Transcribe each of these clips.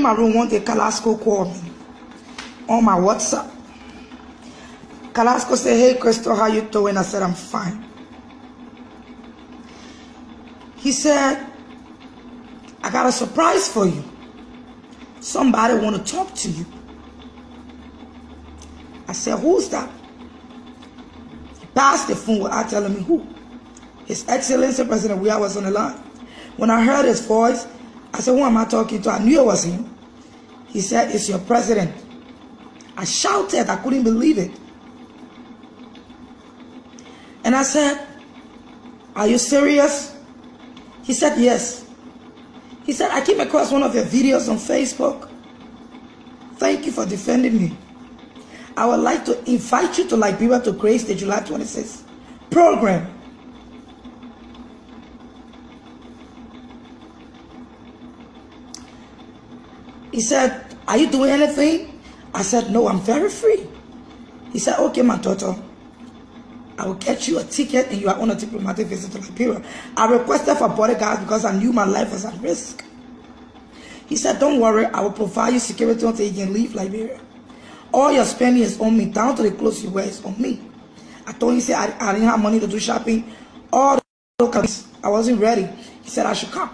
my room one day, Kalasco called me on my WhatsApp. Kalasco said, "Hey, Crystal, how you doing?" I said, "I'm fine." He said, "I got a surprise for you. Somebody want to talk to you." I said, "Who's that?" He passed the phone without telling me who. His Excellency President Weah was on the line. When I heard his voice, I said, "Who am I talking to?" I knew it was him. He said, "It's your president." I shouted. I couldn't believe it. And I said, "Are you serious?" He said, "Yes." He said, "I came across one of your videos on Facebook. Thank you for defending me. I would like to invite you to Liberia to grace the July 26th program." He said, "Are you doing anything?" I said, "No, I'm very free." He said, "Okay, my daughter, I will get you a ticket and you are on a diplomatic visit to Liberia." I requested for bodyguards because I knew my life was at risk. He said, "Don't worry, I will provide you security until you can leave Liberia. All your spending is on me, down to the clothes you wear is on me." I told him, I didn't have money to do shopping. All the I wasn't ready. He said I should come.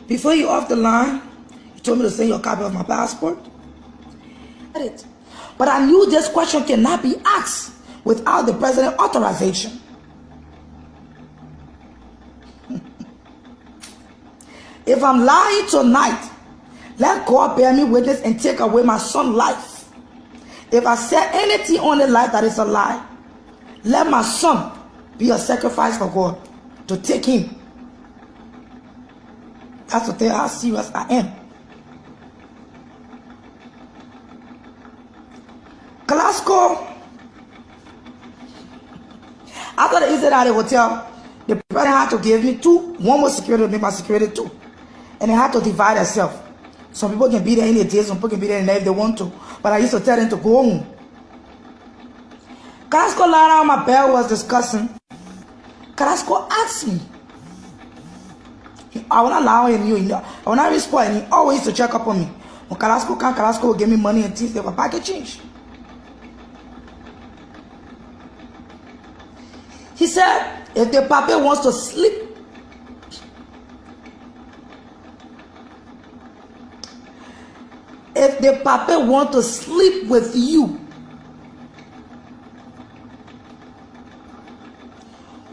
Before you off the line, he told me to send you a copy of my passport. But I knew this question cannot be asked without the president's authorization. If I'm lying tonight, let God bear me witness and take away my son's life. If I said anything on the life that is a lie, let my son be a sacrifice for God to take him. That's to tell you how serious I am. Kalasco, after the incident at the hotel, the president had to give me one more security to make my security two. And they had to divide themselves. Some people can be there in the day, some people can be there in the night if they want to. But I used to tell them to go home. Kalasco lying on my bed was discussing. Kalasco asked me. I will not allow him, I will not respond. And he always used to check up on me. When Kalasco come, Kalasco will give me money and things. They were package change. He said, if the papa wants to sleep, if the papa wants to sleep with you,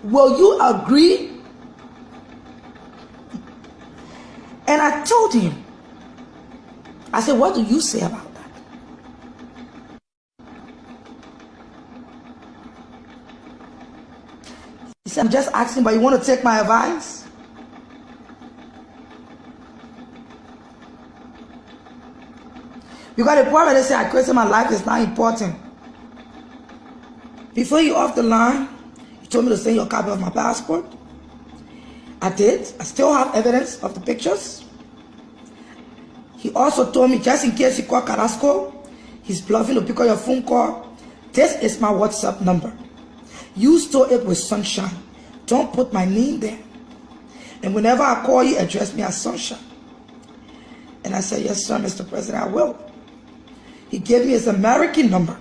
will you agree? And I told him, I said, what do you say about that? He said, I'm just asking, but you want to take my advice? Because the prophet said, I question my life is not important. Before you off the line, he told me to send you a copy of my passport. I did. I still have evidence of the pictures. He also told me, just in case you call Kalasco, he's bluffing to pick up your phone call. This is my WhatsApp number. You store it with Sunshine. Don't put my name there. And whenever I call you, address me as Sunshine. And I said, yes, sir, Mr. President, I will. He gave me his American number.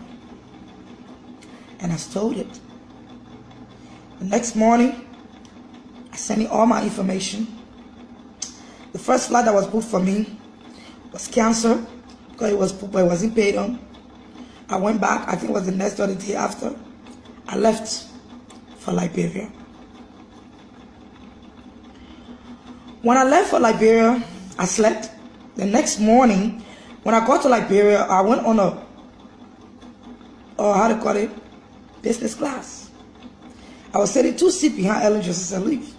And I stole it. The next morning, I sent him all my information. The first flight that was booked for me was canceled because it wasn't paid on. I went back, I think it was the next or the day after. I left for Liberia. When I left for Liberia, I slept. The next morning, when I got to Liberia, I went on business class. I was sitting 2 seats behind Ellen Johnson Sirleaf.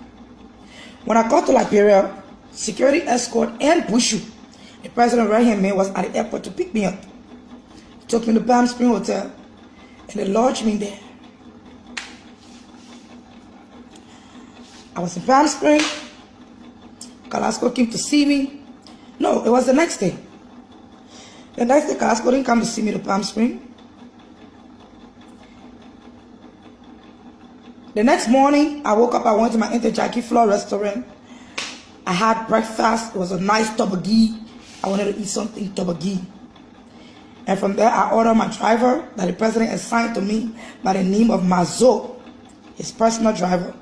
When I got to Liberia, security escort and Bushu, the president right-hand man, was at the airport to pick me up. He took me to Palm Spring Hotel and they lodged me there. I was in Palm Spring. Kalasco came to see me. No, it was the next day. The next day, Kalasco didn't come to see me to Palm Spring. The next morning, I woke up, I went to my Interjackie Floor restaurant. I had breakfast. It was a nice toboggi. I wanted to eat something toboggi. And from there, I ordered my driver that the president assigned to me by the name of Mazo, his personal driver.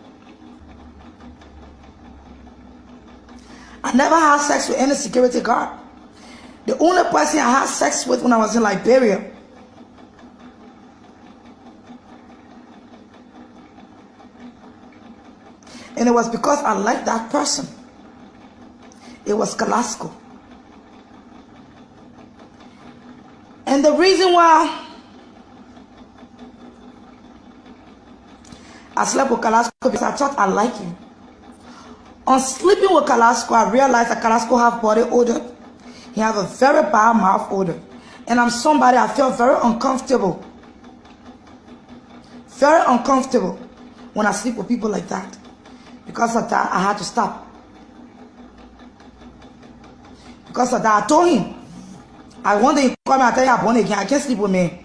I never had sex with any security guard. The only person I had sex with when I was in Liberia, and it was because I liked that person. It was Carrasco. And the reason why I slept with Carrasco because I thought I liked him. On sleeping with Carrasco, I realized that Carrasco have body odor. He have a very bad mouth odor. And I'm somebody, I feel very uncomfortable. Very uncomfortable when I sleep with people like that. Because of that, I had to stop. Because of that, I told him, one day he called me, I tell you I'm born again, I can't sleep with me.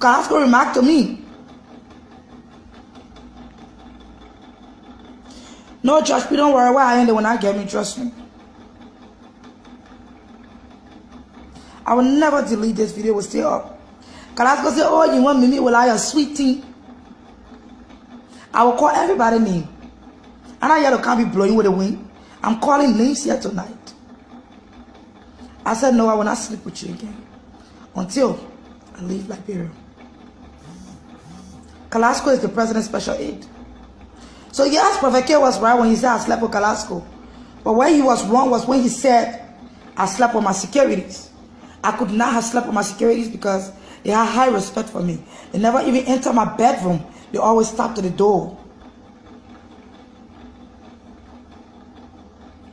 Carrasco remarked to me, no, Josh, please don't worry, where I end it when I get me, trust me. I will never delete this video, it will stay up. Carrasco said, oh, you want me, well, I a sweet thing. I will call everybody's name. And I yellow can't be blowing with the wind. I'm calling names here tonight. I said, no, I will not sleep with you again until I leave Liberia. Carrasco is the president's special aide. So yes, Prophet K was right when he said I slept with Carrasco. But where he was wrong was when he said I slept with my securities. I could not have slept with my securities because they had high respect for me. They never even entered my bedroom. They always stopped at the door.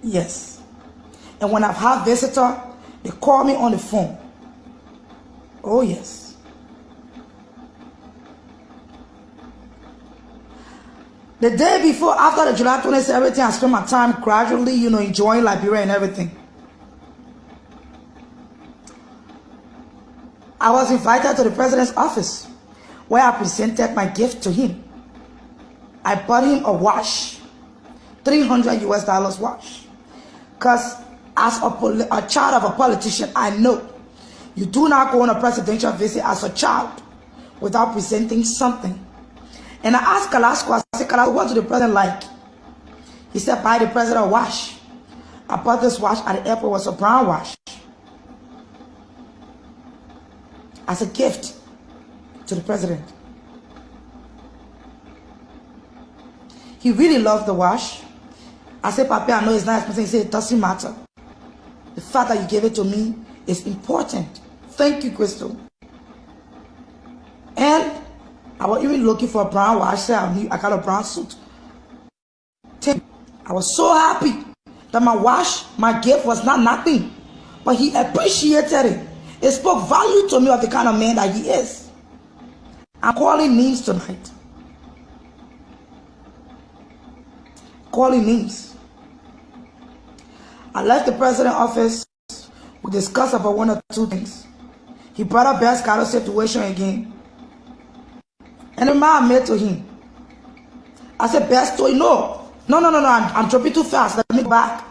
Yes. And when I've had visitor, they call me on the phone. Oh yes. The day before, after the July 20th, everything, I spent my time gradually, enjoying Liberia and everything. I was invited to the president's office where I presented my gift to him. I bought him a watch, $300 US watch. Because as a child of a politician, I know you do not go on a presidential visit as a child without presenting something. And I asked Carrasco, I said, Carrasco, what do the president like? He said, buy the president a watch. I bought this watch at the airport. It was a brown watch. As a gift to the president. He really loved the watch. I said, Papi, I know it's not expensive. He said, it doesn't matter. The fact that you gave it to me is important. Thank you, Crystal. And I was even looking for a brown watch. I said, I got a brown suit. I was so happy that my watch, my gift was not nothing. But he appreciated it. It spoke value to me of the kind of man that he is. I'm calling names tonight. Calling names. I left the president's office. We discussed about one or two things. He brought up Best Carter situation again. And the man I made to him. I said, Best story. No, I'm dropping too fast. Let me go back.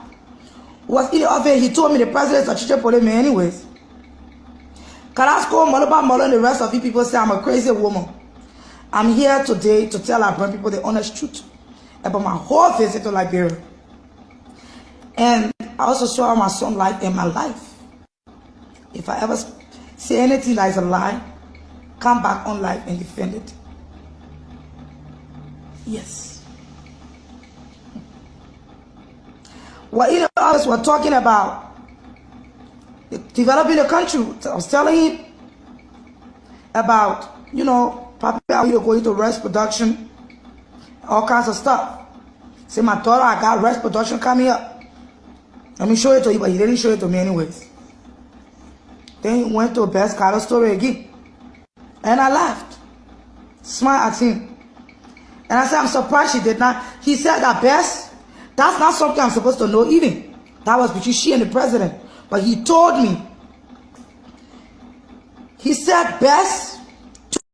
Was in the office. He told me the president's a chiche police man anyways. Carrasco, Moloba, and the rest of you people say I'm a crazy woman. I'm here today to tell our people the honest truth about my whole visit to Liberia. And I also saw my son life in my life. If I ever say anything that is a lie, come back on life and defend it. Yes. What either of us were talking about developing the country. I was telling him about, Papi, how you going to rest production, all kinds of stuff. Say, my daughter, I got rest production coming up. Let me show it to you, but he didn't show it to me anyways. Then he went to a Best Carter story again. And I laughed. Smiled at him. And I said, I'm surprised she did not. He said that Best, that's not something I'm supposed to know even. That was between she and the president. But he told me. He said, Best,